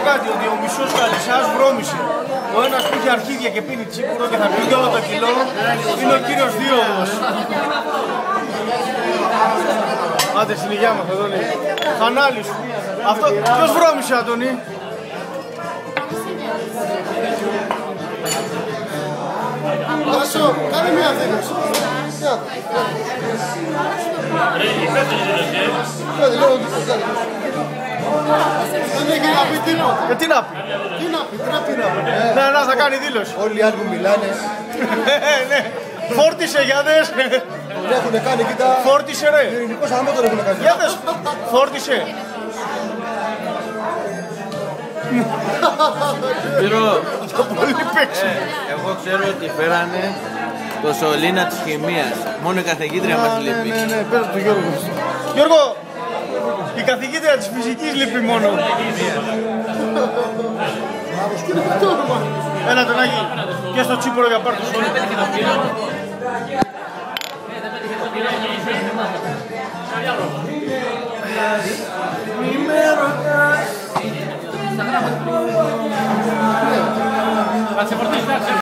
κάτι, ότι ο μισός Καλισσάς βρώμησε. Ο ένας που είχε αρχίδια και πίνει τσίπουρο και θα πει όλο το κιλό είναι ο κύριος Δίωδος. Άντε στην υγειά μας, Αντώνη. Χανάλι σου. Αυτό, ποιος βρώμησε, Αντώνη? Λάσο, κάνε μια δήλωση. Δεν έχει να πει τίποτα. Τι να πει? Να κάνει δήλωση. Όλοι οι άλλοι που μιλάνε. Ναι. Φόρτισε, για δες. Τον έχουν κάνει, κοίτα. Φόρτισε, ρε. Ειρηνικός αμό τον έχουν κάνει. Για δες. Φόρτισε. Εγώ ξέρω ότι φέρανε το σωλήνα της χημείας. Μόνο η καθηγήτρια μας λείπει. Ναι, πέρα του Γιώργο. Γιώργο, η καθηγήτρια της φυσικής λείπει μόνο. Ένα τονάκι και στο τσίπουρο για πάρ' το σώμα.